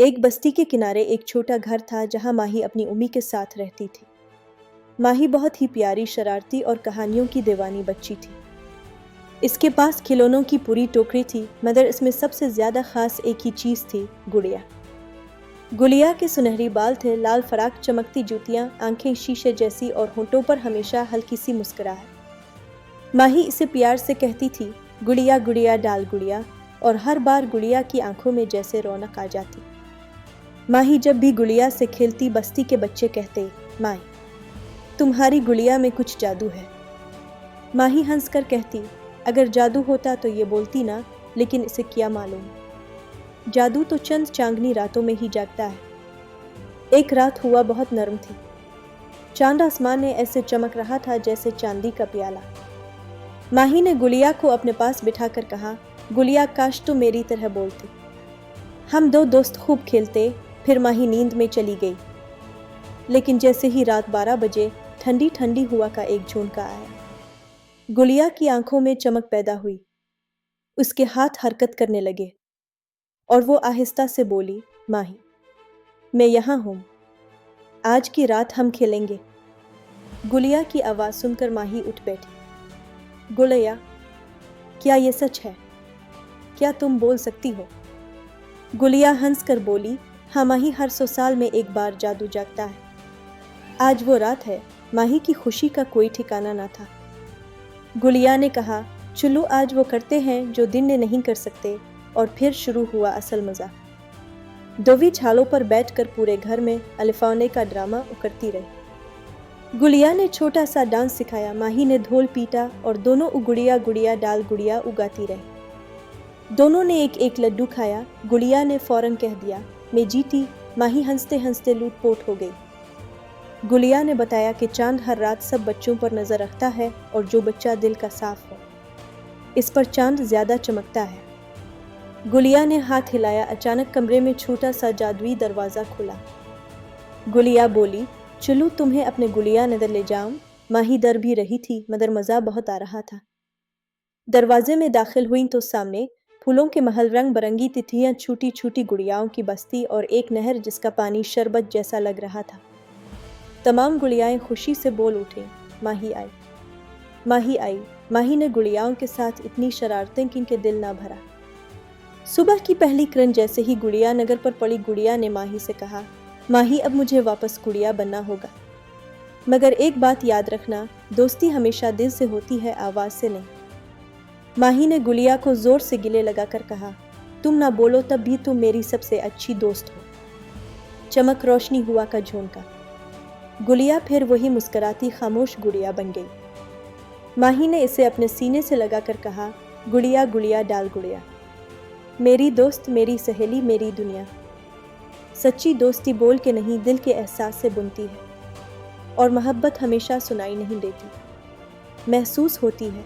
ایک بستی کے کنارے ایک چھوٹا گھر تھا جہاں ماہی اپنی امی کے ساتھ رہتی تھی۔ ماہی بہت ہی پیاری، شرارتی اور کہانیوں کی دیوانی بچی تھی۔ اس کے پاس کھلونوں کی پوری ٹوکری تھی، مگر اس میں سب سے زیادہ خاص ایک ہی چیز تھی: گڑیا۔ گڑیا کے سنہری بال تھے، لال فراق، چمکتی جوتیاں، آنکھیں شیشے جیسی اور ہونٹوں پر ہمیشہ ہلکی سی مسکراہٹ۔ ماہی اسے پیار سے کہتی تھی، گڑیا گڑیا ڈال گڑیا، اور ہر بار گڑیا کی آنکھوں میں جیسے رونق آ جاتی۔ ماہی جب بھی گڑیا سے کھیلتی، بستی کے بچے کہتے، مائی، تمہاری گڑیا میں کچھ جادو ہے۔ ماہی ہنس کر کہتی، اگر جادو ہوتا تو یہ بولتی نا، لیکن اسے کیا معلوم، جادو تو چند چاندنی راتوں میں ہی جاگتا ہے۔ ایک رات ہوا بہت نرم تھی۔ چاند آسمان میں ایسے چمک رہا تھا جیسے چاندی کا پیالہ۔ ماہی نے گڑیا کو اپنے پاس بٹھا کر کہا، گڑیا کاش تم میری طرح بولتی۔ ہم دو دوست خوب کھیلتے۔ پھر ماہی نیند میں چلی گئی۔ لیکن جیسے ہی رات 12 بجے، ٹھنڈی ٹھنڈی ہوا کا ایک جھونکا آیا۔ گڑیا کی آنکھوں میں چمک پیدا ہوئی، اس کے ہاتھ حرکت کرنے لگے، اور وہ آہستہ سے بولی، ماہی، میں یہاں ہوں، آج کی رات ہم کھیلیں گے۔ گڑیا کی آواز سن کر ماہی اٹھ بیٹھی۔ گڑیا، کیا یہ سچ ہے؟ کیا تم بول سکتی ہو؟ گڑیا ہنس کر بولی، ہاں ماہی، ہر 100 سال میں ایک بار جادو جاگتا ہے۔ آج وہ رات ہے۔ ماہی کی خوشی کا کوئی ٹھکانہ نہ تھا۔ گڑیا نے کہا، چلو آج وہ کرتے ہیں جو دن میں نہیں کر سکتے، اور پھر شروع ہوا اصل مزہ۔ دووی چھالوں پر بیٹھ کر پورے گھر میں الفانے کا ڈرامہ کرتی رہی۔ گڑیا نے چھوٹا سا ڈانس سکھایا، ماہی نے ڈھول پیٹا، اور دونوں گڑیا گڑیا ڈال گڑیا اگاتی رہی۔ دونوں نے ایک ایک لڈو کھایا۔ گڑیا نے فوراً کہہ دیا، میں جیتی۔ ماہی ہنستے ہنستے لوٹ پوٹ ہو گئی۔ گڑیا نے بتایا کہ چاند ہر رات سب بچوں پر نظر رکھتا ہے، اور جو بچہ دل کا صاف ہو، اس پر چاند زیادہ چمکتا ہے۔ گڑیا نے ہاتھ ہلایا، اچانک کمرے میں چھوٹا سا جادوئی دروازہ کھلا۔ گڑیا بولی، چلو تمہیں اپنے گڑیا نگر لے جاؤں۔ ماہی ڈر بھی رہی تھی، مگر مزہ بہت آ رہا تھا۔ دروازے میں داخل ہوئیں تو سامنے پھولوں کے محل، رنگ برنگی تتھیاں، چھوٹی چھوٹی گڑیاؤں کی بستی، اور ایک نہر جس کا پانی شربت جیسا لگ رہا تھا۔ تمام گڑیائیں خوشی سے بول اٹھیں، ماہی آئی، ماہی آئی۔ ماہی نے گڑیاؤں کے ساتھ اتنی شرارتیں کی کہ دل نہ بھرا۔ صبح کی پہلی کرن جیسے ہی گڑیا نگر پر پڑی، گڑیا نے ماہی سے کہا، ماہی، اب مجھے واپس گڑیا بننا ہوگا، مگر ایک بات یاد رکھنا، دوستی ہمیشہ دل سے ہوتی ہے، آواز سے نہیں۔ ماہی نے گڑیا کو زور سے گلے لگا کر کہا، تم نہ بولو تب بھی تم میری سب سے اچھی دوست ہو۔ چمک، روشنی، ہوا کا جھونکا۔ گڑیا پھر وہی مسکراتی خاموش گڑیا بن گئی۔ ماہی نے اسے اپنے سینے سے لگا کر کہا، گڑیا گڑیا ڈال گڑیا، میری دوست، میری سہیلی، میری دنیا۔ سچی دوستی بول کے نہیں، دل کے احساس سے بنتی ہے، اور محبت ہمیشہ سنائی نہیں دیتی، محسوس ہوتی ہے۔